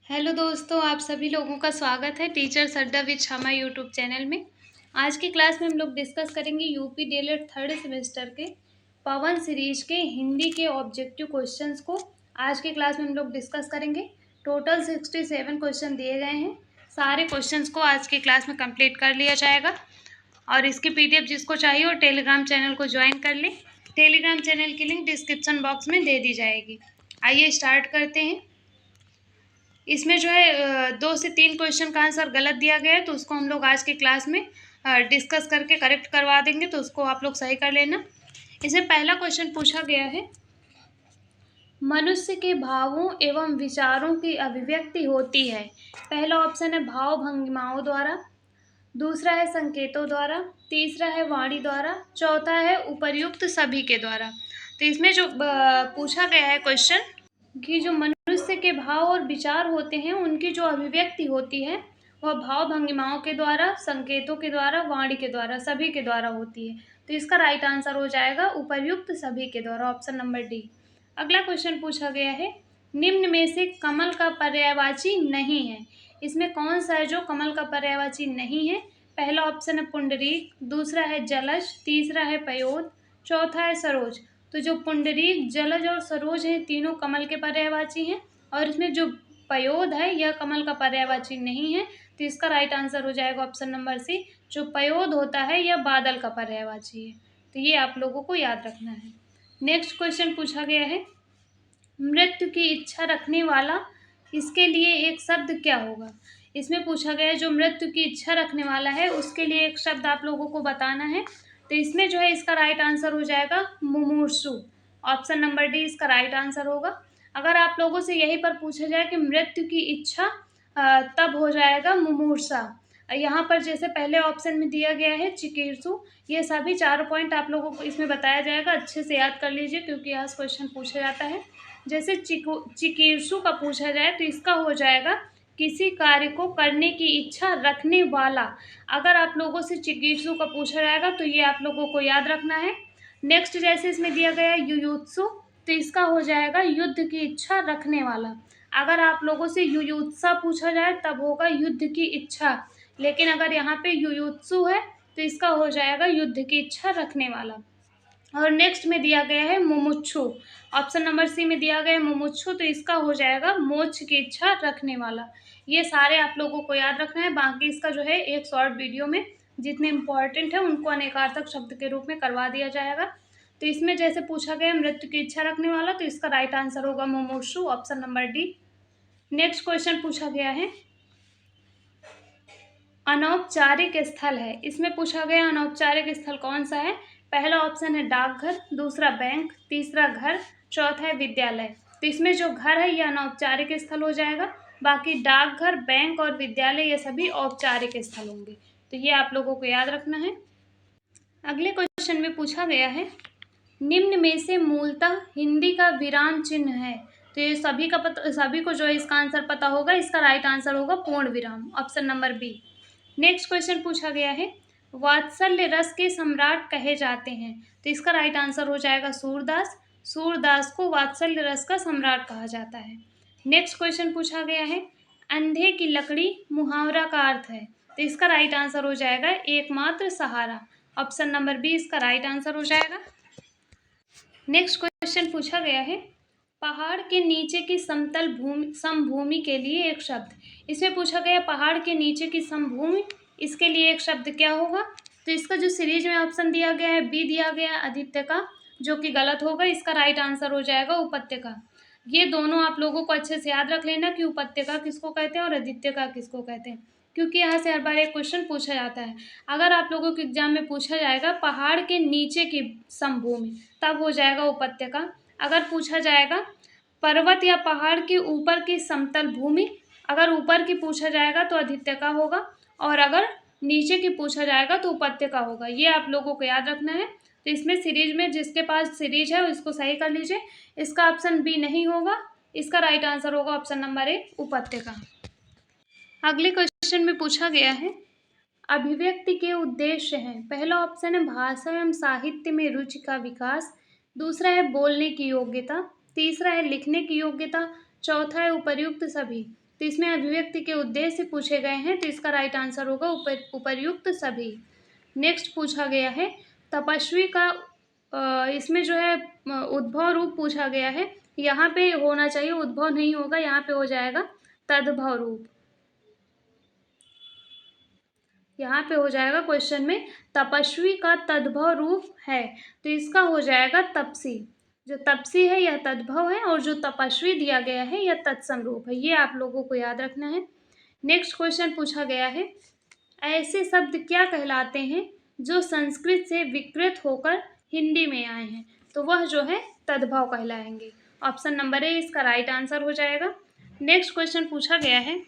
Hello दोस्तों, आप सभी लोगों का स्वागत है टीचर्स अड्डा विद शमा यूट्यूब चैनल में। आज की क्लास में हम लोग डिस्कस करेंगे यूपी डीएलएड थर्ड सेमेस्टर के पवन सीरीज के हिंदी के ऑब्जेक्टिव क्वेश्चंस को आज की क्लास में हम लोग डिस्कस करेंगे। टोटल 67 क्वेश्चन दिए गए हैं। सारे क्वेश्चंस को आज की क्लास में कंप्लीट कर लिया जाएगा और इसकी पीडीएफ जिसको चाहिए वो टेलीग्राम चैनल को ज्वाइन कर ले। टेलीग्राम चैनल की लिंक डिस्क्रिप्शन बॉक्स में दे दी जाएगी। आइए स्टार्ट करते हैं। इसमें जो है 2 से 3 क्वेश्चन का आंसर गलत दिया गया है, तो उसको हम लोग आज की क्लास में डिस्कस करके करेक्ट करवा देंगे, तो उसको आप लोग सही कर लेना। इसमें पहला क्वेश्चन पूछा गया है, मनुष्य के भावों एवं विचारों की अभिव्यक्ति होती है। पहला ऑप्शन है भाव भंगिमाओं द्वारा, दूसरा है संकेतों द्वारा, तीसरा है वाणी द्वारा, चौथा है उपर्युक्त सभी के द्वारा। तो इसमें जो पूछा गया है क्वेश्चन कि जो मनुष्य के भाव और विचार होते हैं उनकी जो अभिव्यक्ति होती है वह भाव भंगिमाओं के द्वारा, संकेतों के द्वारा, वाणी के द्वारा, सभी के द्वारा होती है। तो इसका राइट आंसर हो जाएगा उपर्युक्त सभी के द्वारा, ऑप्शन नंबर डी। अगला क्वेश्चन पूछा गया है, निम्न में से कमल का पर्यायवाची नहीं है। इसमें कौन सा है जो कमल का पर्यायवाची नहीं है? पहला ऑप्शन है पुंडरीक, दूसरा है जलज, तीसरा है पयोद, चौथा है सरोज। तो जो पुंडरीक, जलज और सरोज हैं तीनों कमल के पर्यायवाची हैं, और इसमें जो पयोद है यह कमल का पर्यायवाची नहीं है। तो इसका राइट आंसर हो जाएगा ऑप्शन नंबर सी। जो पयोद होता है यह बादल का पर्यायवाची है। तो ये आप लोगों को याद रखना है। नेक्स्ट क्वेश्चन पूछा गया है, मृत्यु की इच्छा रखने वाला, इसके लिए एक शब्द क्या होगा? इसमें पूछा गया है जो मृत्यु की इच्छा रखने वाला है उसके लिए एक शब्द आप लोगों को बताना है। तो इसमें जो है इसका राइट आंसर हो जाएगा मुमूर्षु, ऑप्शन नंबर डी इसका राइट आंसर होगा। अगर आप लोगों से यहीं पर पूछा जाए कि मृत्यु की इच्छा, तब हो जाएगा मुमूर्षा। यहाँ पर जैसे पहले ऑप्शन में दिया गया है चिकीर्षु, ये सभी चारों पॉइंट आप लोगों को इसमें बताया जाएगा। अच्छे से याद कर लीजिए क्योंकि यहाँ क्वेश्चन पूछा जाता है। जैसे चिकीर्षु का पूछा जाए तो इसका हो जाएगा किसी कार्य को करने की इच्छा रखने वाला। अगर आप लोगों से चिकीर्षु का पूछा जाएगा तो ये आप लोगों को याद रखना है। नेक्स्ट जैसे इसमें दिया गया है युयुत्सु, तो इसका हो जाएगा युद्ध की इच्छा रखने वाला। अगर आप लोगों से युयुत्सा पूछा जाए तब होगा युद्ध की इच्छा, लेकिन अगर यहाँ पे युयुत्सु है तो इसका हो जाएगा युद्ध की इच्छा रखने वाला। और नेक्स्ट में दिया गया है मुमुक्षु, ऑप्शन नंबर सी में दिया गया है मुमुक्षु, तो इसका हो जाएगा मोक्ष की इच्छा रखने वाला। ये सारे आप लोगों को याद रखना है। बाकी इसका जो है एक शॉर्ट वीडियो में जितने इंपॉर्टेंट है उनको अनेकार्थक शब्द के रूप में करवा दिया जाएगा। तो इसमें जैसे पूछा गया मृत्यु की इच्छा रखने वाला, तो इसका राइट आंसर होगा मुमुक्षु, option number D. Next question पूछा गया है, अनौपचारिक स्थल है। इसमें पूछा गया अनौपचारिक स्थल कौन सा है? पहला ऑप्शन है डाकघर, दूसरा बैंक, तीसरा घर, चौथा है विद्यालय। तो इसमें जो घर है यह अनौपचारिक स्थल हो जाएगा। बाकी डाकघर, बैंक और विद्यालय ये सभी औपचारिक स्थल होंगे। तो ये आप लोगों को याद रखना है। अगले क्वेश्चन में पूछा गया है, निम्न में से मूलतः हिंदी का विराम चिन्ह है। तो ये सभी को जो है इसका आंसर पता होगा। इसका राइट आंसर होगा पूर्ण विराम, option number B. Next question पूछा गया है, वात्सल्य रस के सम्राट कहे जाते हैं। तो इसका राइट आंसर हो जाएगा सूरदास। सूरदास को वात्सल्य रस का सम्राट कहा जाता है। नेक्स्ट क्वेश्चन पूछा गया है, अंधे की लकड़ी मुहावरा का अर्थ है। तो इसका राइट आंसर हो जाएगा एकमात्र सहारा, ऑप्शन नंबर बी इसका राइट आंसर हो जाएगा। नेक्स्ट क्वेश्चन पूछा गया है, पहाड़ के नीचे की समतल भूमि समभूमि के लिए एक शब्द। इसमें पूछा गया पहाड़ के नीचे की समभूमि, इसके लिए एक शब्द क्या होगा? तो इसका जो सीरीज में ऑप्शन दिया गया है बी दिया गया है आदित्यका, जो कि गलत होगा। इसका राइट आंसर हो जाएगा उपत्यका। ये दोनों आप लोगों को अच्छे से याद रख लेना कि उपत्यका किसको कहते हैं और आदित्यका किसको कहते हैं, क्योंकि यहाँ से हर बार एक क्वेश्चन पूछा जाता है। अगर आप लोगों के एग्जाम में पूछा जाएगा पहाड़ के नीचे की समभूमि, तब हो जाएगा उपत्यका। अगर पूछा जाएगा पर्वत या पहाड़ के ऊपर की समतल भूमि, अगर ऊपर की पूछा जाएगा तो आदित्यका होगा, और अगर नीचे की पूछा जाएगा तो उपत्यका होगा। ये आप लोगों को याद रखना है। तो इसमें सीरीज में जिसके पास सीरीज है उसको सही कर लीजिए। इसका ऑप्शन बी नहीं होगा, इसका राइट आंसर होगा ऑप्शन नंबर ए उपत्यका। अगले क्वेश्चन में पूछा गया है, अभिव्यक्ति के उद्देश्य हैं। पहला ऑप्शन है भाषा एवं साहित्य में रुचि का विकास, दूसरा है बोलने की योग्यता, तीसरा है लिखने की योग्यता, चौथा है उपर्युक्त सभी। तो इसमें अभिव्यक्ति के उद्देश्य पूछे गए हैं, तो इसका राइट आंसर होगा उपर्युक्त सभी। नेक्स्ट पूछा गया है तपस्वी का इसमें जो है उद्भव रूप पूछा गया है। यहाँ पे होना चाहिए, उद्भव नहीं होगा, यहाँ पे हो जाएगा तद्भव रूप। यहाँ पे हो जाएगा क्वेश्चन में तपस्वी का तद्भव रूप है, तो इसका हो जाएगा तपसी। जो तपसी है यह तद्भव है और जो तपस्वी दिया गया है यह तत्सम रूप है। ये आप लोगों को याद रखना है। नेक्स्ट क्वेश्चन पूछा गया है ऐसे शब्द क्या कहलाते हैं जो संस्कृत से विकृत होकर हिंदी में आए हैं, तो वह जो है तद्भव कहलाएंगे। ऑप्शन नंबर ए इसका राइट आंसर हो जाएगा। नेक्स्ट क्वेश्चन पूछा गया है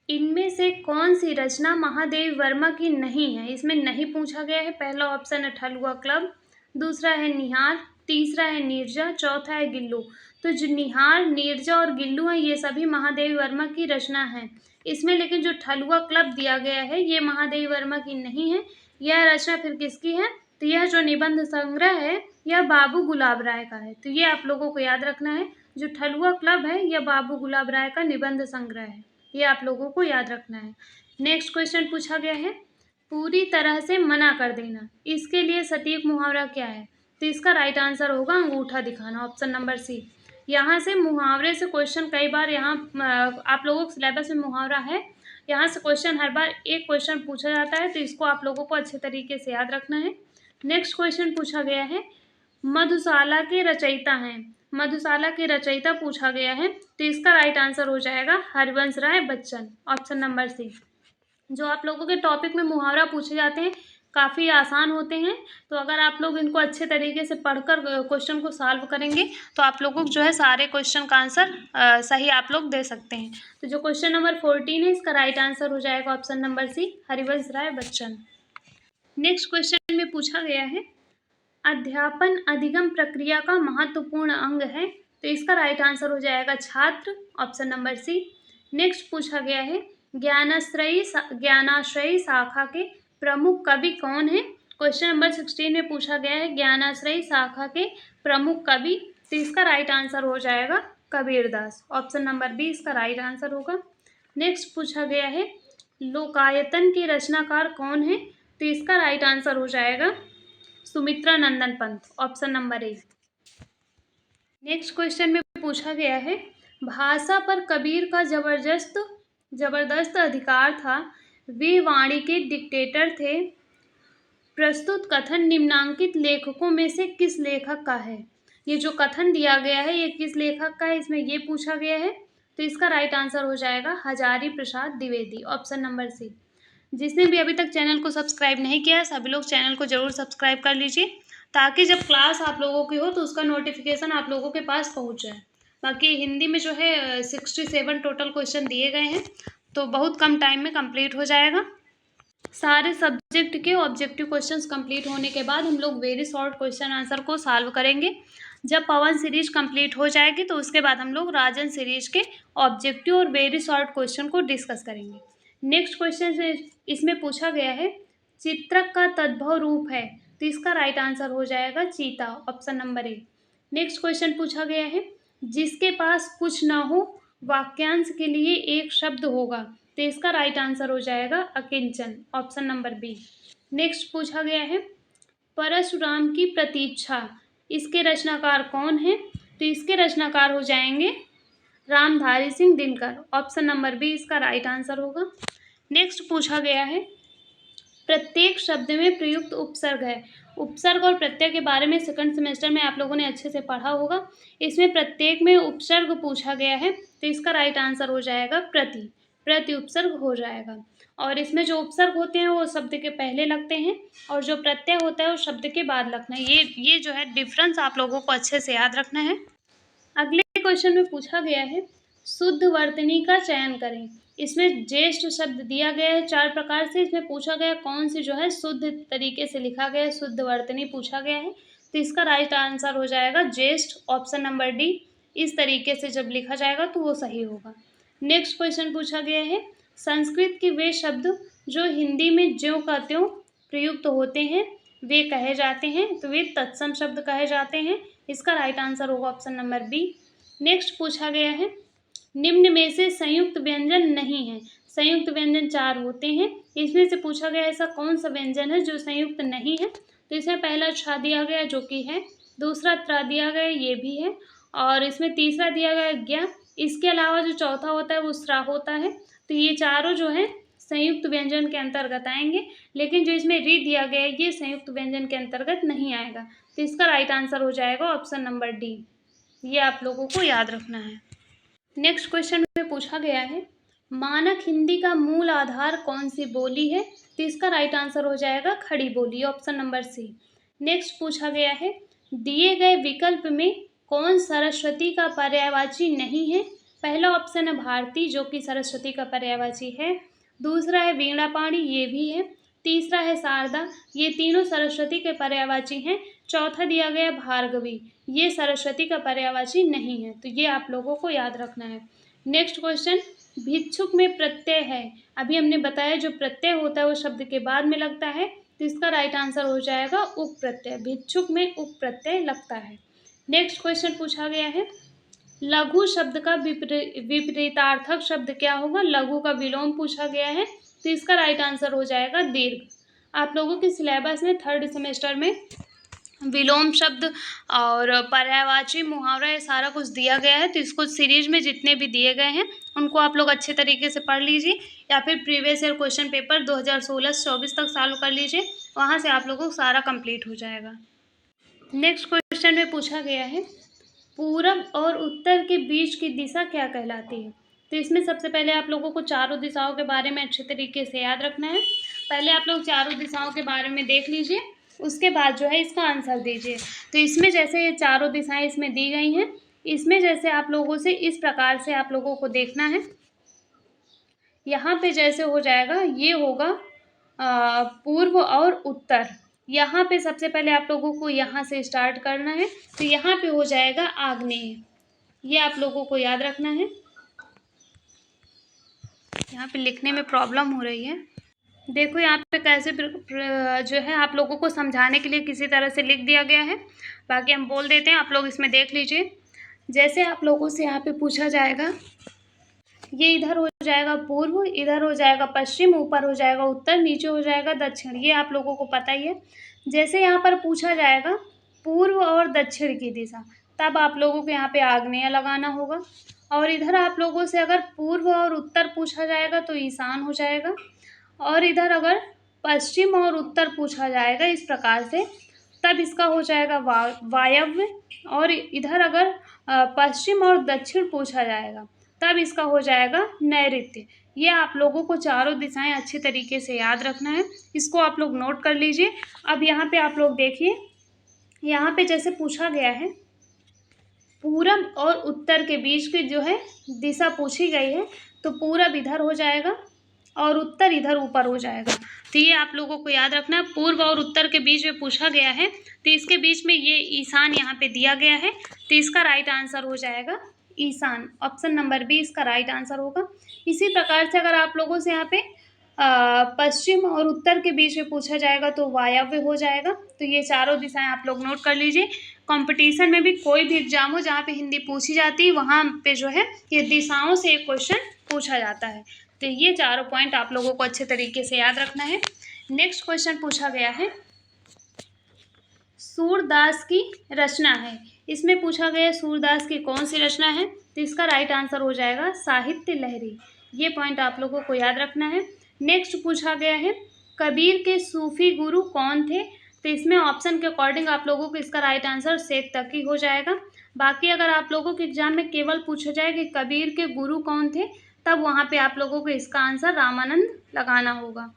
इनमें से कौन सी रचना महादेवी वर्मा की नहीं है। इसमें नहीं पूछा गया है। पहला ऑप्शन है ठलुआ क्लब, दूसरा है निहार, तीसरा है नीरजा, चौथा है गिल्लू। तो जो निहार, नीरजा और गिल्लू हैं ये सभी महादेवी वर्मा की रचना है। इसमें लेकिन जो ठलुआ क्लब दिया गया है ये महादेवी वर्मा की नहीं है। यह रचना फिर किसकी है, तो यह जो निबंध संग्रह है यह बाबू गुलाब राय का है। तो ये आप लोगों को याद रखना है, जो ठलुआ क्लब है यह बाबू गुलाब राय का निबंध संग्रह है। ये आप लोगों को याद रखना है। नेक्स्ट क्वेश्चन पूछा गया है पूरी तरह से मना कर देना, इसके लिए सटीक मुहावरा क्या है, तो इसका राइट आंसर होगा अंगूठा दिखाना। Option number C. यहाँ से मुहावरे से क्वेश्चन कई बार यहाँ आप लोगों के सिलेबस में मुहावरा है, यहाँ से क्वेश्चन हर बार एक क्वेश्चन पूछा जाता है, तो इसको आप लोगों को अच्छे तरीके से याद रखना है। नेक्स्ट क्वेश्चन पूछा गया है मधुशाला के रचयिता हैं, मधुशाला के रचयिता पूछा गया है, तो इसका राइट आंसर हो जाएगा Harivansh Rai Bachchan. Option number C. जो आप लोगों के टॉपिक में मुहावरा पूछे जाते हैं काफ़ी आसान होते हैं, तो अगर आप लोग इनको अच्छे तरीके से पढ़कर क्वेश्चन को सॉल्व करेंगे तो आप लोगों को जो है सारे क्वेश्चन का आंसर सही आप लोग दे सकते हैं। तो जो क्वेश्चन नंबर 14 है इसका राइट आंसर हो जाएगा ऑप्शन नंबर सी हरिवंश राय बच्चन। नेक्स्ट क्वेश्चन में पूछा गया है अध्यापन अधिगम प्रक्रिया का महत्वपूर्ण अंग है, तो इसका राइट आंसर हो जाएगा छात्र। Option number C. नेक्स्ट पूछा गया है ज्ञानाश्रयी शाखा के प्रमुख कवि कौन है। क्वेश्चन नंबर 16 में पूछा गया है ज्ञानाश्रयी शाखा के प्रमुख कवि, तो इसका राइट आंसर हो जाएगा कबीरदास। ऑप्शन नंबर बी इसका राइट आंसर होगा। नेक्स्ट पूछा गया है लोकायतन के रचनाकार कौन है, तो इसका राइट आंसर हो जाएगा Sumitra Nandan Pant. Option number A. Next question में पूछा गया है भाषा पर कबीर का जबरदस्त अधिकार था, वे वाणी के डिक्टेटर थे, प्रस्तुत कथन निम्नांकित लेखकों में से किस लेखक का है। ये जो कथन दिया गया है ये किस लेखक का है, इसमें ये पूछा गया है, तो इसका राइट आंसर हो जाएगा Hazari Prasad Dwivedi. Option number C. जिसने भी अभी तक चैनल को सब्सक्राइब नहीं किया है सभी लोग चैनल को ज़रूर सब्सक्राइब कर लीजिए, ताकि जब क्लास आप लोगों की हो तो उसका नोटिफिकेशन आप लोगों के पास पहुंच जाए। बाकी हिंदी में जो है 67 टोटल क्वेश्चन दिए गए हैं, तो बहुत कम टाइम में कंप्लीट हो जाएगा। सारे सब्जेक्ट के ऑब्जेक्टिव क्वेश्चंस कंप्लीट होने के बाद हम लोग वेरी शॉर्ट क्वेश्चन आंसर को सॉल्व करेंगे। जब पवन सीरीज कंप्लीट हो जाएगी तो उसके बाद हम लोग राजन सीरीज के ऑब्जेक्टिव और वेरी शॉर्ट क्वेश्चन को डिस्कस करेंगे। नेक्स्ट क्वेश्चन से इसमें पूछा गया है चित्रक का तद्भव रूप है, तो इसका राइट आंसर हो जाएगा चीता। Option number A. Next question पूछा गया है जिसके पास कुछ ना हो वाक्यांश के लिए एक शब्द होगा, तो इसका राइट आंसर हो जाएगा अकिंचन। Option number B. नेक्स्ट पूछा गया है परशुराम की प्रतीक्षा, इसके रचनाकार कौन है, तो इसके रचनाकार हो जाएंगे Ramdhari Singh Dinkar. Option number B इसका राइट आंसर होगा। नेक्स्ट पूछा गया है प्रत्येक शब्द में प्रयुक्त उपसर्ग है। उपसर्ग और प्रत्यय के बारे में सेकंड सेमेस्टर में आप लोगों ने अच्छे से पढ़ा होगा। इसमें प्रत्येक में उपसर्ग पूछा गया है, तो इसका राइट आंसर हो जाएगा प्रति उपसर्ग हो जाएगा। और इसमें जो उपसर्ग होते हैं वो शब्द के पहले लगते हैं और जो प्रत्यय होता है वो शब्द के बाद लगना है। ये जो है डिफरेंस आप लोगों को अच्छे से याद रखना है। अगले क्वेश्चन में पूछा गया है शुद्ध वर्तनी का चयन करें। इसमें ज्येष्ठ शब्द दिया गया है 4 प्रकार से। इसमें पूछा गया कौन सी जो है शुद्ध तरीके से लिखा गया है, शुद्ध वर्तनी पूछा गया है, तो इसका राइट आंसर हो जाएगा ज्येष्ठ। Option number D. इस तरीके से जब लिखा जाएगा तो वो सही होगा। नेक्स्ट क्वेश्चन पूछा गया है संस्कृत के वे शब्द जो हिंदी में ज्यों का त्यों प्रयुक्त होते हैं वे कहे जाते हैं, तो वे तत्सम शब्द कहे जाते हैं। इसका राइट आंसर होगा ऑप्शन नंबर बी। नेक्स्ट पूछा गया है निम्न में से संयुक्त व्यंजन नहीं है। संयुक्त व्यंजन 4 होते हैं, इसमें से पूछा गया ऐसा कौन सा व्यंजन है जो संयुक्त नहीं है। तो इसमें पहला छ दिया गया जो कि है, दूसरा त्र दिया गया ये भी है, और इसमें तीसरा दिया गया ज्ञ। इसके अलावा जो चौथा होता है वो स्रा होता है। तो ये चारों जो है संयुक्त व्यंजन के अंतर्गत आएंगे, लेकिन जो इसमें री दिया गया है ये संयुक्त व्यंजन के अंतर्गत नहीं आएगा। तो इसका राइट आंसर हो जाएगा ऑप्शन नंबर डी। ये आप लोगों को याद रखना है। नेक्स्ट क्वेश्चन में पूछा गया है मानक हिंदी का मूल आधार कौन सी बोली है। तो इसका राइट आंसर हो जाएगा खड़ी बोली, ऑप्शन नंबर सी। नेक्स्ट पूछा गया है दिए गए विकल्प में कौन सरस्वती का पर्यायवाची नहीं है। पहला ऑप्शन है भारती जो कि सरस्वती का पर्यायवाची है, दूसरा है वीणा पाणी ये भी है, तीसरा है शारदा, ये तीनों सरस्वती के पर्यायवाची हैं, चौथा दिया गया भार्गवी, ये सरस्वती का पर्यायवाची नहीं है। तो ये आप लोगों को याद रखना है। नेक्स्ट क्वेश्चन भिक्षुक में प्रत्यय है। अभी हमने बताया जो प्रत्यय होता है वो शब्द के बाद में लगता है, तो इसका राइट आंसर हो जाएगा उप प्रत्यय। भिक्षुक में उप प्रत्यय लगता है। नेक्स्ट क्वेश्चन पूछा गया है लघु शब्द का विपरीतार्थक शब्द क्या होगा। लघु का विलोम पूछा गया है, तो इसका राइट आंसर हो जाएगा दीर्घ। आप लोगों के सिलेबस में 3rd सेमेस्टर में विलोम शब्द और पर्यायवाची मुहावरा ये सारा कुछ दिया गया है, तो इसको सीरीज में जितने भी दिए गए हैं उनको आप लोग अच्छे तरीके से पढ़ लीजिए, या फिर प्रीवियस ईयर क्वेश्चन पेपर 2016-24 तक सॉल्व कर लीजिए, वहाँ से आप लोगों को सारा कंप्लीट हो जाएगा। नेक्स्ट क्वेश्चन में पूछा गया है पूरब और उत्तर के बीच की दिशा क्या कहलाती है। तो इसमें सबसे पहले आप लोगों को चारों दिशाओं के बारे में अच्छे तरीके से याद रखना है। पहले आप लोग चारों दिशाओं के बारे में देख लीजिए, उसके बाद जो है इसका आंसर दीजिए। तो इसमें जैसे ये चारों दिशाएं इसमें दी गई हैं, इसमें जैसे आप लोगों से इस प्रकार से आप लोगों को देखना है। यहाँ पे जैसे हो जाएगा ये होगा पूर्व और उत्तर। यहाँ पे सबसे पहले आप लोगों को यहाँ से स्टार्ट करना है, तो यहाँ पे हो जाएगा आग्नेय। ये आप लोगों को याद रखना है। यहाँ पे लिखने में प्रॉब्लम हो रही है, देखो यहाँ पे कैसे जो है आप लोगों को समझाने के लिए किसी तरह से लिख दिया गया है, बाकी हम बोल देते हैं, आप लोग इसमें देख लीजिए। जैसे आप लोगों से यहाँ पे पूछा जाएगा ये इधर हो जाएगा पूर्व, इधर हो जाएगा पश्चिम, ऊपर हो जाएगा उत्तर, नीचे हो जाएगा दक्षिण, ये आप लोगों को पता ही है। जैसे यहाँ पर पूछा जाएगा पूर्व और दक्षिण की दिशा, तब आप लोगों को यहाँ पे आग्नेय लगाना होगा। और इधर आप लोगों से अगर पूर्व और उत्तर पूछा जाएगा तो ईशान हो जाएगा, और इधर अगर पश्चिम और उत्तर पूछा जाएगा इस प्रकार से, तब इसका हो जाएगा वायव्य। और इधर अगर पश्चिम और दक्षिण पूछा जाएगा तब इसका हो जाएगा नैऋत्य। ये आप लोगों को चारों दिशाएं अच्छे तरीके से याद रखना है, इसको आप लोग नोट कर लीजिए। अब यहाँ पे आप लोग देखिए, यहाँ पे जैसे पूछा गया है पूरब और उत्तर के बीच की जो है दिशा पूछी गई है, तो पूरब इधर हो जाएगा और उत्तर इधर ऊपर हो जाएगा। तो ये आप लोगों को याद रखना है, पूर्व और उत्तर के बीच में पूछा गया है, तो इसके बीच में ये ईशान यहाँ पे दिया गया है, तो इसका राइट आंसर हो जाएगा ईशान। ऑप्शन नंबर बी इसका राइट आंसर होगा। इसी प्रकार से अगर आप लोगों से यहाँ पे पश्चिम और उत्तर के बीच में पूछा जाएगा तो वायव्य हो जाएगा। तो ये चारों दिशाएं आप लोग नोट कर लीजिए। कंपटीशन में भी कोई भी एग्जाम हो जहाँ पे हिंदी पूछी जाती है वहाँ पे जो है ये दिशाओं से एक क्वेश्चन पूछा जाता है। तो ये चारों पॉइंट आप लोगों को अच्छे तरीके से याद रखना है। नेक्स्ट क्वेश्चन पूछा गया है सूरदास की रचना है। इसमें पूछा गया सूरदास की कौन सी रचना है, तो इसका राइट आंसर हो जाएगा साहित्य लहरी। ये पॉइंट आप लोगों को याद रखना है। नेक्स्ट पूछा गया है कबीर के सूफी गुरु कौन थे, तो इसमें ऑप्शन के अकॉर्डिंग आप लोगों को इसका राइट आंसर शेख तकी हो जाएगा। बाकी अगर आप लोगों के एग्जाम में केवल पूछा जाए कि कबीर के गुरु कौन थे, तब वहाँ पे आप लोगों को इसका आंसर रामानंद लगाना होगा।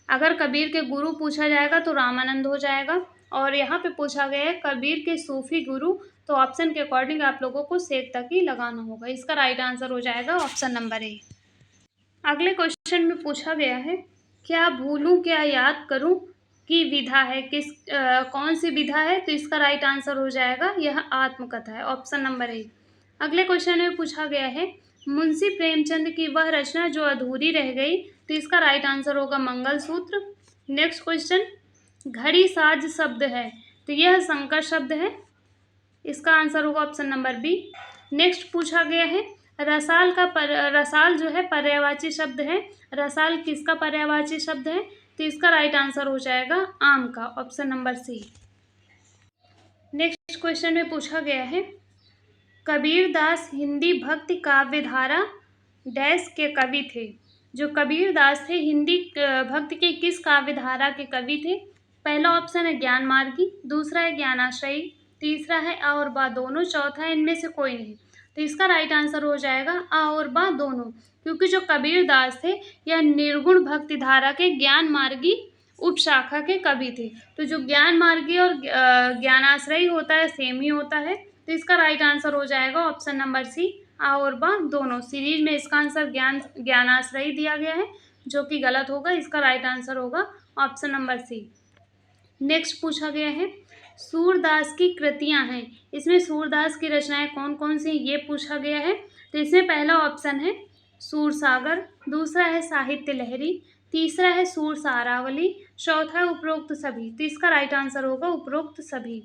अगर कबीर के गुरु पूछा जाएगा तो रामानंद हो जाएगा, और यहाँ पे पूछा गया है कबीर के सूफी गुरु, तो ऑप्शन के अकॉर्डिंग आप लोगों को शेख तकी लगाना होगा। इसका राइट आंसर हो जाएगा ऑप्शन नंबर ए। अगले क्वेश्चन में पूछा गया है क्या भूलूं क्या याद करूं की विधा है, कौन सी विधा है, तो इसका राइट आंसर हो जाएगा यह आत्मकथा है, ऑप्शन नंबर ए। अगले क्वेश्चन में पूछा गया है मुंशी प्रेमचंद की वह रचना जो अधूरी रह गई, तो इसका राइट आंसर होगा मंगलसूत्र। नेक्स्ट क्वेश्चन घड़ी साज शब्द है, तो यह संकर शब्द है, इसका आंसर होगा ऑप्शन नंबर बी। नेक्स्ट पूछा गया है रसाल जो है पर्यायवाची शब्द है। रसाल किसका पर्यायवाची शब्द है? तो इसका राइट आंसर हो जाएगा आम का, option number C. Next question में पूछा गया है, कबीरदास हिंदी भक्ति काव्य धारा डैश के कवि थे। जो कबीरदास थे हिंदी भक्ति के किस काव्य धारा के कवि थे? पहला ऑप्शन है ज्ञान मार्गी, दूसरा है ज्ञानाश्रयी, तीसरा है आ और बा दोनों, चौथा है इनमें से कोई नहीं। तो इसका राइट आंसर हो जाएगा आ और बा दोनों, क्योंकि जो कबीरदास थे यह निर्गुण भक्ति धारा के ज्ञान मार्गी उपशाखा के कवि थे। तो जो ज्ञान मार्गी और ज्ञानाश्रयी होता है सेम ही होता है। तो इसका राइट आंसर हो जाएगा ऑप्शन नंबर सी, आ और बा दोनों। सीरीज में इसका आंसर ज्ञानाश्रयी दिया गया है, जो कि गलत होगा। इसका राइट आंसर होगा ऑप्शन नंबर सी। नेक्स्ट पूछा गया है, सूरदास की कृतियां हैं, इसमें सूरदास की रचनाएं कौन कौन सी ये पूछा गया है। तो इसमें पहला ऑप्शन है सूरसागर, दूसरा है साहित्य लहरी, तीसरा है सूर सारावली, चौथा है उपरोक्त सभी। तो इसका राइट आंसर होगा उपरोक्त सभी।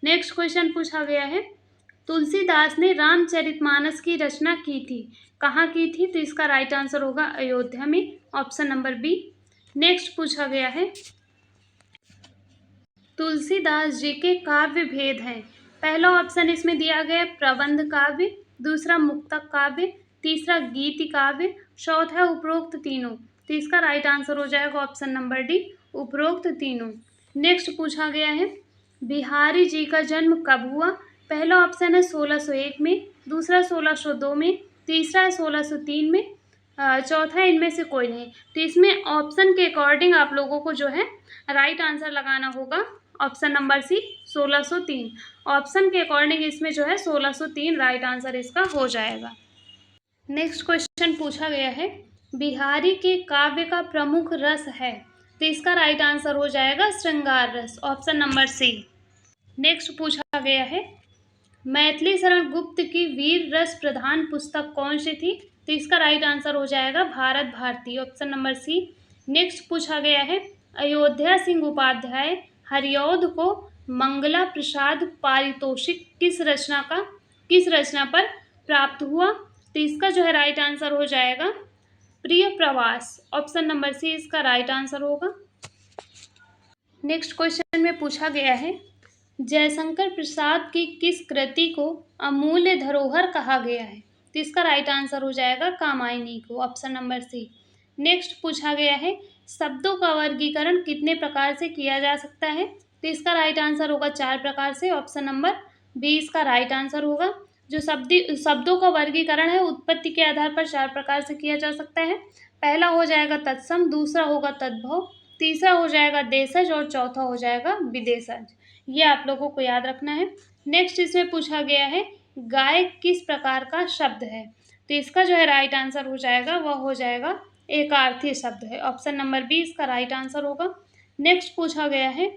नेक्स्ट क्वेश्चन पूछा गया है, तुलसीदास ने रामचरितमानस की रचना की थी, कहाँ की थी? तो इसका राइट आंसर होगा अयोध्या में, ऑप्शन नंबर बी। नेक्स्ट पूछा गया है, तुलसीदास जी के काव्य भेद हैं। पहला ऑप्शन इसमें दिया गया है प्रबंध काव्य, दूसरा मुक्तक काव्य, तीसरा गीति काव्य, चौथा है उपरोक्त तीनों। तो इसका राइट आंसर हो जाएगा ऑप्शन नंबर डी, उपरोक्त तीनों। नेक्स्ट पूछा गया है, बिहारी जी का जन्म कब हुआ? पहला ऑप्शन है 1601 में, दूसरा 1602 में, तीसरा है 1603 में, चौथा है इनमें से कोई नहीं। तो इसमें ऑप्शन के अकॉर्डिंग आप लोगों को जो है राइट आंसर लगाना होगा ऑप्शन नंबर सी 1603। ऑप्शन के अकॉर्डिंग इसमें जो है 1603 राइट आंसर इसका हो जाएगा। नेक्स्ट क्वेश्चन पूछा गया है, बिहारी के काव्य का प्रमुख रस है। तो इसका राइट आंसर हो जाएगा श्रृंगार रस, ऑप्शन नंबर सी। नेक्स्ट पूछा गया है, मैथिली शरण गुप्त की वीर रस प्रधान पुस्तक कौन सी थी? तो इसका राइट आंसर हो जाएगा Bharat Bharati, option number C. Next पूछा गया है, अयोध्या सिंह उपाध्याय हरिऔध को मंगला प्रसाद पारितोषिक किस रचना पर प्राप्त हुआ? तो इसका जो है राइट आंसर हो जाएगा प्रिय प्रवास, ऑप्शन नंबर सी इसका राइट आंसर होगा। नेक्स्ट क्वेश्चन में पूछा गया है, जयशंकर प्रसाद की किस कृति को अमूल्य धरोहर कहा गया है? तो इसका राइट आंसर हो जाएगा कामायनी को, ऑप्शन नंबर सी। नेक्स्ट पूछा गया है, शब्दों का वर्गीकरण कितने प्रकार से किया जा सकता है? तो इसका राइट आंसर होगा 4 प्रकार से, ऑप्शन नंबर बी इसका राइट आंसर होगा। जो शब्दों का वर्गीकरण है उत्पत्ति के आधार पर 4 प्रकार से किया जा सकता है। पहला हो जाएगा तत्सम, दूसरा होगा तद्भव, तीसरा हो जाएगा देशज और चौथा हो जाएगा विदेशज। ये आप लोगों को याद रखना है। नेक्स्ट इसमें पूछा गया है, गाय किस प्रकार का शब्द है? तो इसका जो है राइट आंसर हो जाएगा वह हो जाएगा एकार्थी शब्द है, ऑप्शन नंबर बी इसका राइट आंसर होगा। नेक्स्ट पूछा गया है,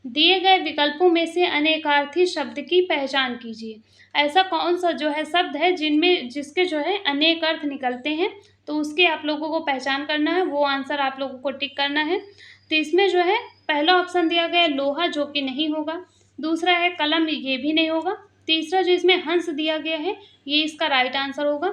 दिए गए विकल्पों में से अनेकार्थी शब्द की पहचान कीजिए। ऐसा कौन सा जो है शब्द है जिसके जो है अनेक अर्थ निकलते हैं, तो उसके आप लोगों को पहचान करना है, वो आंसर आप लोगों को टिक करना है। तो इसमें जो है पहला ऑप्शन दिया गया है लोहा, जो कि नहीं होगा, दूसरा है कलम, ये भी नहीं होगा, तीसरा जो इसमें हंस दिया गया है ये इसका राइट आंसर होगा,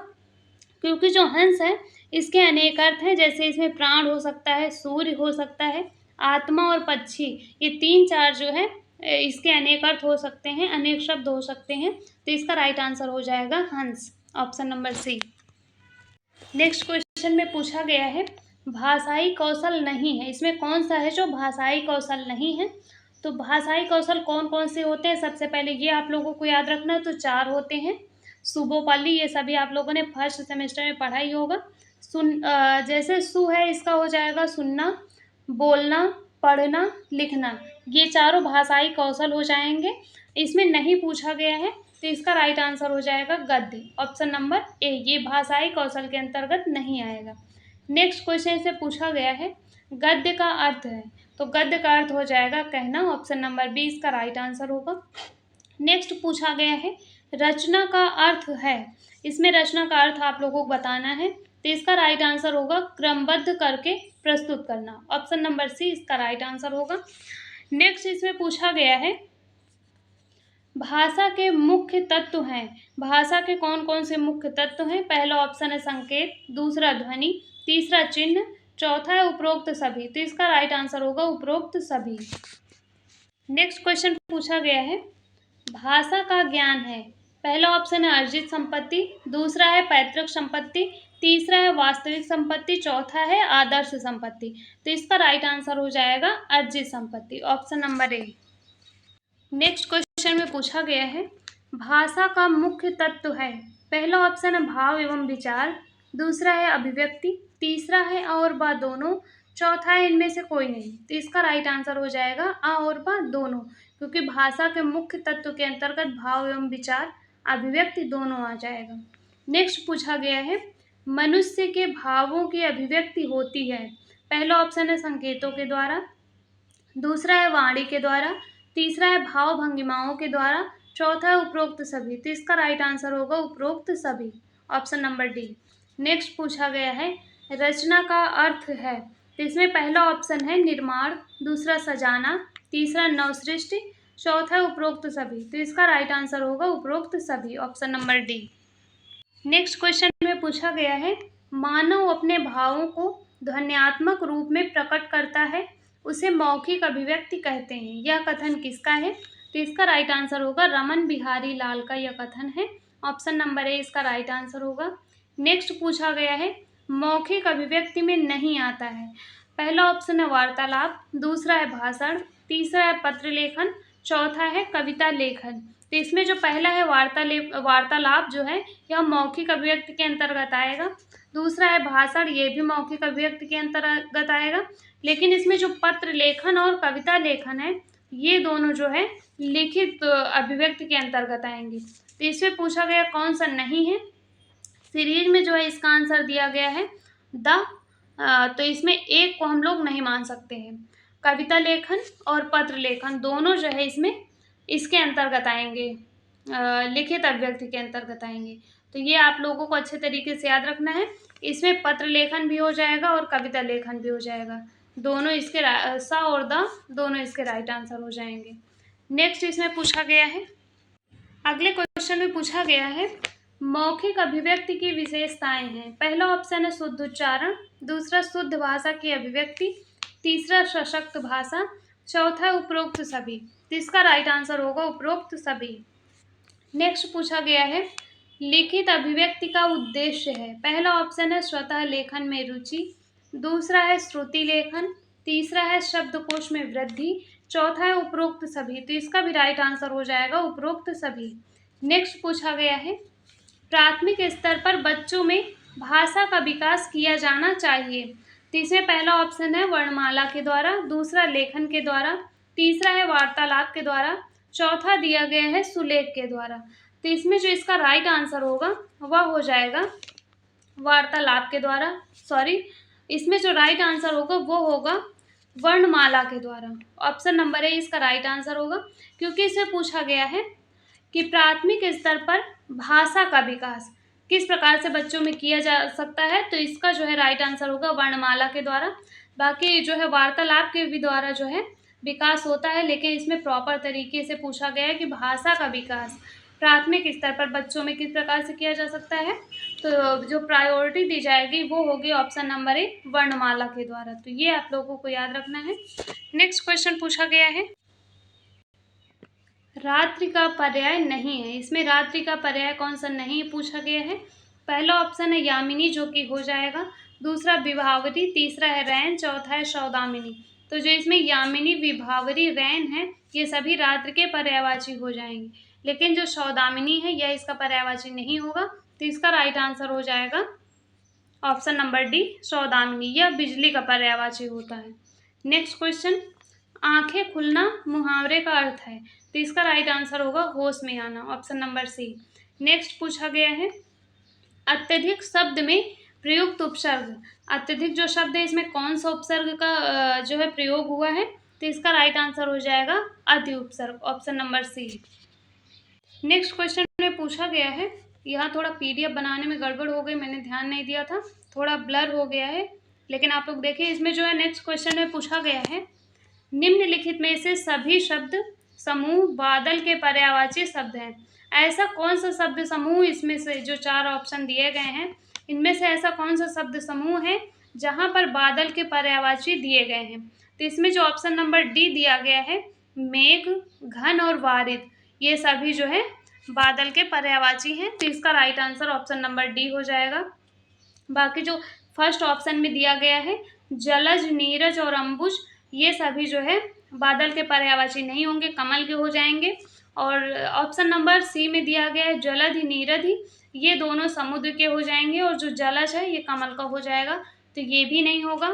क्योंकि जो हंस है इसके अनेक अर्थ हैं, जैसे इसमें प्राण हो सकता है, सूर्य हो सकता है, आत्मा और पक्षी, ये 3-4 जो है इसके अनेक अर्थ हो सकते हैं, अनेक शब्द हो सकते हैं। तो इसका राइट आंसर हो जाएगा हंस, option number C. Next question में पूछा गया है, भाषाई कौशल नहीं है, इसमें कौन सा है जो भाषाई कौशल नहीं है? तो भाषाई कौशल कौन कौन से होते हैं? सबसे पहले ये आप लोगों को याद रखना है, तो 4 होते हैं। सुबोपाली, ये सभी आप लोगों ने फर्स्ट सेमेस्टर में पढ़ा ही होगा। जैसे सु है इसका हो जाएगा सुनना, बोलना, पढ़ना, लिखना, ये चारों भाषाई कौशल हो जाएंगे। इसमें नहीं पूछा गया है, तो इसका राइट आंसर हो जाएगा गद्य, ऑप्शन नंबर ए, ये भाषाई कौशल के अंतर्गत नहीं आएगा। नेक्स्ट क्वेश्चन से पूछा गया है, गद्य का अर्थ है, तो गद्य का अर्थ हो जाएगा कहना, ऑप्शन नंबर बी इसका राइट आंसर होगा। नेक्स्ट पूछा गया है, रचना का अर्थ है, इसमें रचना का अर्थ आप लोगों को बताना है, तो इसका राइट आंसर होगा क्रमबद्ध करके प्रस्तुत करना, ऑप्शन नंबर सी इसका राइट आंसर होगा। नेक्स्ट इसमें पूछा गया है, भाषा के मुख्य तत्व हैं। भाषा के कौन कौन से मुख्य तत्व हैं? पहला ऑप्शन है संकेत, दूसरा ध्वनि, तीसरा चिन्ह, चौथा है उपरोक्त सभी। तो इसका राइट आंसर होगा उपरोक्त सभी। नेक्स्ट क्वेश्चन पूछा गया है, भाषा का ज्ञान है। पहला ऑप्शन है अर्जित संपत्ति, दूसरा है पैतृक संपत्ति, तीसरा है वास्तविक संपत्ति, चौथा है आदर्श संपत्ति। तो इसका राइट आंसर हो जाएगा अर्जित संपत्ति, option number A. Next question में पूछा गया है, भाषा का मुख्य तत्व है। पहला ऑप्शन है भाव एवं विचार, दूसरा है अभिव्यक्ति, तीसरा है अ और ब दोनों, चौथा है इनमें से कोई नहीं। तो इसका राइट आंसर हो जाएगा अ और ब दोनों, क्योंकि भाषा के मुख्य तत्व के अंतर्गत भाव एवं विचार, अभिव्यक्ति दोनों आ जाएगा। नेक्स्ट पूछा गया है, मनुष्य के भावों की अभिव्यक्ति होती है। पहला ऑप्शन है संकेतों के द्वारा, दूसरा है वाणी के द्वारा, तीसरा है भाव भंगिमाओं के द्वारा, चौथा है उपरोक्त सभी। तो इसका राइट आंसर होगा उपरोक्त सभी, ऑप्शन नंबर डी। नेक्स्ट पूछा गया है, रचना का अर्थ है। तो इसमें पहला ऑप्शन है निर्माण, दूसरा सजाना, तीसरा नवसृष्टि, चौथा है उपरोक्त सभी। तो इसका राइट आंसर होगा उपरोक्त सभी, option number D. Next question में पूछा गया है, मानव अपने भावों को ध्वन्यात्मक रूप में प्रकट करता है, उसे मौखिक अभिव्यक्ति कहते हैं। यह कथन किसका है? तो इसका राइट आंसर होगा रमन बिहारी लाल का यह कथन है, ऑप्शन नंबर ए इसका राइट आंसर होगा। नेक्स्ट पूछा गया है, मौखिक अभिव्यक्ति में नहीं आता है। पहला ऑप्शन है वार्तालाप, दूसरा है भाषण, तीसरा है पत्र लेखन, चौथा है कविता लेखन। तो इसमें जो पहला है वार्तालाप जो है यह मौखिक अभिव्यक्ति के अंतर्गत आएगा, दूसरा है भाषण, ये भी मौखिक अभिव्यक्ति के अंतर्गत आएगा, लेकिन इसमें जो पत्र लेखन और कविता लेखन है ये दोनों जो है लिखित अभिव्यक्ति के अंतर्गत आएंगे। तो इसमें पूछा गया कौन सा नहीं है, सीरीज में जो है इसका आंसर दिया गया है द, तो इसमें एक को हम लोग नहीं मान सकते हैं। कविता लेखन और पत्र लेखन दोनों जो है इसमें इसके अंतर्गत आएंगे, लिखित अभिव्यक्ति के अंतर्गत आएंगे। तो ये आप लोगों को अच्छे तरीके से याद रखना है, इसमें पत्र लेखन भी हो जाएगा और कविता लेखन भी हो जाएगा, दोनों इसके स और द दोनों इसके राइट आंसर हो जाएंगे। नेक्स्ट इसमें पूछा गया है, अगले क्वेश्चन में पूछा गया है, मौखिक अभिव्यक्ति की विशेषताएं हैं। पहला ऑप्शन है शुद्ध उच्चारण, दूसरा शुद्ध भाषा की अभिव्यक्ति, तीसरा सशक्त भाषा, चौथा है उपरोक्त सभी। तो इसका राइट आंसर होगा उपरोक्त सभी। नेक्स्ट पूछा गया है, लिखित अभिव्यक्ति का उद्देश्य है। पहला ऑप्शन है स्वतः लेखन में रुचि, दूसरा है श्रुति लेखन, तीसरा है शब्दकोश में वृद्धि, चौथा है उपरोक्त सभी। तो इसका भी राइट आंसर हो जाएगा उपरोक्त सभी। नेक्स्ट पूछा गया है, प्राथमिक स्तर पर बच्चों में भाषा का विकास किया जाना चाहिए। तो इसमें पहला ऑप्शन है वर्णमाला के द्वारा, दूसरा लेखन के द्वारा, तीसरा है वार्तालाप के द्वारा, चौथा दिया गया है सुलेख के द्वारा। तो इसमें जो इसका राइट आंसर होगा वह हो जाएगा वार्तालाप के द्वारा, इसमें जो राइट आंसर होगा वो होगा वर्णमाला के द्वारा, ऑप्शन नंबर ए इसका राइट आंसर होगा, क्योंकि इसमें पूछा गया है कि प्राथमिक स्तर पर भाषा का विकास किस प्रकार से बच्चों में किया जा सकता है। तो इसका जो है राइट आंसर होगा वर्णमाला के द्वारा। बाकी जो है वार्तालाप के भी द्वारा जो है विकास होता है, लेकिन इसमें प्रॉपर तरीके से पूछा गया है कि भाषा का विकास प्राथमिक स्तर पर बच्चों में किस प्रकार से किया जा सकता है। तो जो प्रायोरिटी दी जाएगी वो होगी ऑप्शन नंबर ए वर्णमाला के द्वारा। तो ये आप लोगों को याद रखना है। नेक्स्ट क्वेश्चन पूछा गया है, रात्रि का पर्याय नहीं है। इसमें रात्रि का पर्याय कौन सा नहीं पूछा गया है। पहला ऑप्शन है यामिनी जो कि हो जाएगा, दूसरा विभावरी, तीसरा है रैन, चौथा है सौदामिनी। तो जो इसमें यामिनी, विभावरी, रैन है ये सभी रात्रि के पर्यायवाची हो जाएंगे, लेकिन जो सौदामिनी है यह इसका पर्यायवाची नहीं होगा। तो इसका राइट आंसर हो जाएगा ऑप्शन नंबर डी सौदामिनी, यह बिजली का पर्यायवाची होता है। नेक्स्ट क्वेश्चन, आंखें खुलना मुहावरे का अर्थ है। तो इसका राइट आंसर होगा होश में आना, ऑप्शन नंबर सी। नेक्स्ट पूछा गया है, अत्यधिक शब्द में प्रयुक्त उपसर्ग। अत्यधिक जो शब्द है इसमें कौन सा उपसर्ग का जो है प्रयोग हुआ है। तो इसका राइट आंसर हो जाएगा अति उपसर्ग, option number C. Next question में पूछा गया है, यहाँ थोड़ा पीडीएफ बनाने में गड़बड़ हो गई, मैंने ध्यान नहीं दिया था, थोड़ा ब्लर हो गया है, लेकिन आप लोग देखिए इसमें जो है नेक्स्ट क्वेश्चन में पूछा गया है, निम्नलिखित में से सभी शब्द समूह बादल के पर्यायवाची शब्द हैं। ऐसा कौन सा शब्द समूह इसमें से जो 4 ऑप्शन दिए गए हैं, इनमें से ऐसा कौन सा शब्द समूह है जहाँ पर बादल के पर्यायवाची दिए गए हैं? तो इसमें जो ऑप्शन नंबर डी दिया गया है, मेघ, घन और वारिद, ये सभी जो है बादल के पर्यायवाची हैं। तो इसका right answer option number D हो जाएगा। बाकी जो फर्स्ट ऑप्शन में दिया गया है, जलज, नीरज और अंबुज, ये सभी जो है बादल के पर्यायवाची नहीं होंगे, कमल के हो जाएंगे। और ऑप्शन नंबर सी में दिया गया है, जलधि, नीरधि, ये दोनों समुद्र के हो जाएंगे, और जो जलज है ये कमल का हो जाएगा, तो ये भी नहीं होगा।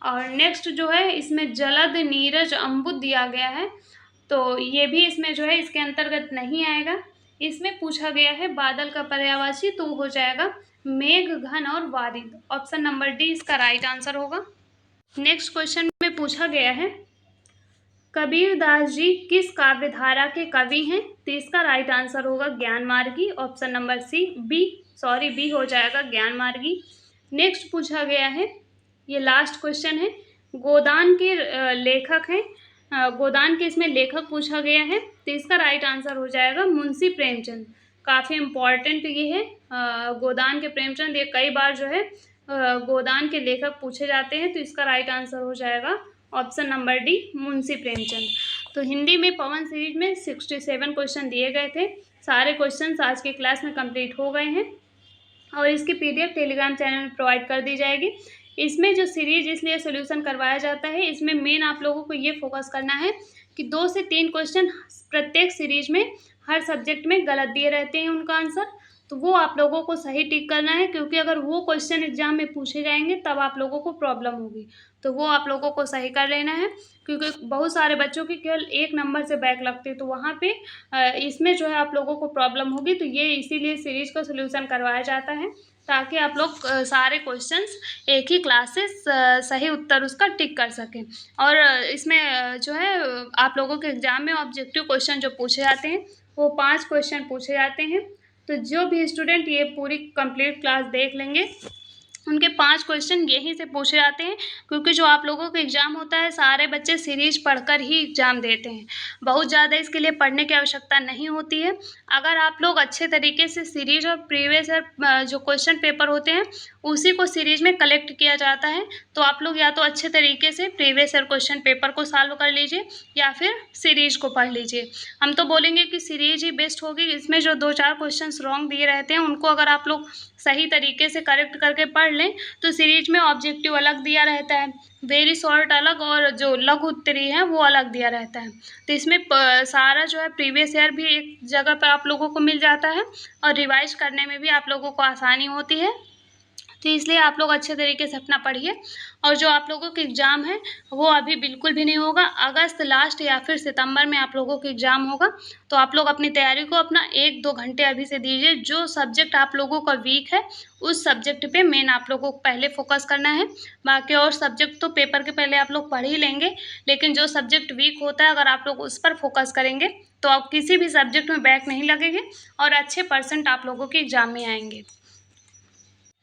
और नेक्स्ट जो है इसमें जलद, नीरज, अम्बुद दिया गया है, तो ये भी इसमें जो है इसके अंतर्गत नहीं आएगा। इसमें पूछा गया है बादल का पर्यायवाची, तो हो जाएगा मेघ, घन और वारिद। ऑप्शन नंबर डी इसका राइट आंसर होगा। नेक्स्ट क्वेश्चन में पूछा गया है, कबीर दास जी किस काव्य धारा के कवि हैं? तो इसका राइट आंसर होगा ज्ञानमार्गी। ऑप्शन नंबर बी हो जाएगा ज्ञानमार्गी। नेक्स्ट पूछा गया है, ये लास्ट क्वेश्चन है, गोदान के लेखक हैं, गोदान के इसमें लेखक पूछा गया है, तो इसका राइट आंसर हो जाएगा मुंशी प्रेमचंद। काफ़ी इम्पॉर्टेंट ये है, गोदान के प्रेमचंद, ये कई बार जो है गोदान के लेखक पूछे जाते हैं, तो इसका राइट आंसर हो जाएगा option number D, Munshi Premchand. तो हिंदी में पवन सीरीज में 67 क्वेश्चन दिए गए थे। सारे क्वेश्चन आज के क्लास में कंप्लीट हो गए हैं, और इसकी PDF टेलीग्राम चैनल में प्रोवाइड कर दी जाएगी। इसमें जो सीरीज इसलिए सोल्यूशन करवाया जाता है, इसमें मेन आप लोगों को ये फोकस करना है कि 2 से 3 क्वेश्चन प्रत्येक सीरीज में हर सब्जेक्ट में गलत दिए रहते हैं उनका आंसर, तो वो आप लोगों को सही टिक करना है, क्योंकि अगर वो क्वेश्चन एग्जाम में पूछे जाएंगे तब आप लोगों को प्रॉब्लम होगी, तो वो आप लोगों को सही कर लेना है। क्योंकि बहुत सारे बच्चों की केवल 1 नंबर से बैक लगती है, तो वहाँ पे इसमें जो है आप लोगों को प्रॉब्लम होगी, तो ये इसीलिए सीरीज का सोल्यूशन करवाया जाता है, ताकि आप लोग सारे क्वेश्चंस एक ही क्लास से सही उत्तर उसका टिक कर सकें। और इसमें जो है आप लोगों के एग्ज़ाम में ऑब्जेक्टिव क्वेश्चन जो पूछे जाते हैं, वो 5 क्वेश्चन पूछे जाते हैं। तो जो भी स्टूडेंट ये पूरी कंप्लीट क्लास देख लेंगे, उनके 5 क्वेश्चन यहीं से पूछे जाते हैं, क्योंकि जो आप लोगों का एग्ज़ाम होता है, सारे बच्चे सीरीज पढ़कर ही एग्ज़ाम देते हैं, बहुत ज़्यादा इसके लिए पढ़ने की आवश्यकता नहीं होती है। अगर आप लोग अच्छे तरीके से सीरीज और प्रीवियस ईयर जो क्वेश्चन पेपर होते हैं उसी को सीरीज में कलेक्ट किया जाता है, तो आप लोग या तो अच्छे तरीके से प्रीवियस ईयर क्वेश्चन पेपर को सॉल्व कर लीजिए, या फिर सीरीज को पढ़ लीजिए। हम तो बोलेंगे कि सीरीज ही बेस्ट होगी। इसमें जो 2-4 क्वेश्चन रॉन्ग दिए रहते हैं, उनको अगर आप लोग सही तरीके से करेक्ट करके पढ़ लें, तो सीरीज में ऑब्जेक्टिव अलग दिया रहता है, वेरी शॉर्ट अलग, और जो लघु उत्तरी है वो अलग दिया रहता है। तो इसमें सारा जो है प्रीवियस ईयर भी एक जगह पर आप लोगों को मिल जाता है, और रिवाइज करने में भी आप लोगों को आसानी होती है। तो इसलिए आप लोग अच्छे तरीके से अपना पढ़िए। और जो आप लोगों के एग्ज़ाम है वो अभी बिल्कुल भी नहीं होगा, अगस्त लास्ट या फिर सितंबर में आप लोगों के एग्ज़ाम होगा। तो आप लोग अपनी तैयारी को अपना 1-2 घंटे अभी से दीजिए। जो सब्जेक्ट आप लोगों का वीक है उस सब्जेक्ट पे मेन आप लोगों को पहले फोकस करना है। बाकी और सब्जेक्ट तो पेपर के पहले आप लोग पढ़ ही लेंगे, लेकिन जो सब्जेक्ट वीक होता है अगर आप लोग उस पर फोकस करेंगे तो आप किसी भी सब्जेक्ट में बैक नहीं लगेंगे, और अच्छे परसेंट आप लोगों के एग्ज़ाम में आएंगे।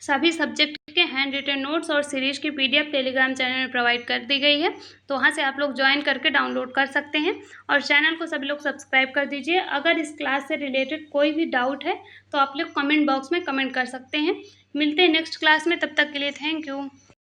सभी सब्जेक्ट के हैंड रिटन नोट्स और सीरीज की PDF टेलीग्राम चैनल में प्रोवाइड कर दी गई है, तो वहाँ से आप लोग ज्वाइन करके डाउनलोड कर सकते हैं। और चैनल को सभी लोग सब्सक्राइब कर दीजिए। अगर इस क्लास से रिलेटेड कोई भी डाउट है तो आप लोग कमेंट बॉक्स में कमेंट कर सकते हैं। मिलते हैं नेक्स्ट क्लास में, तब तक के लिए थैंक यू।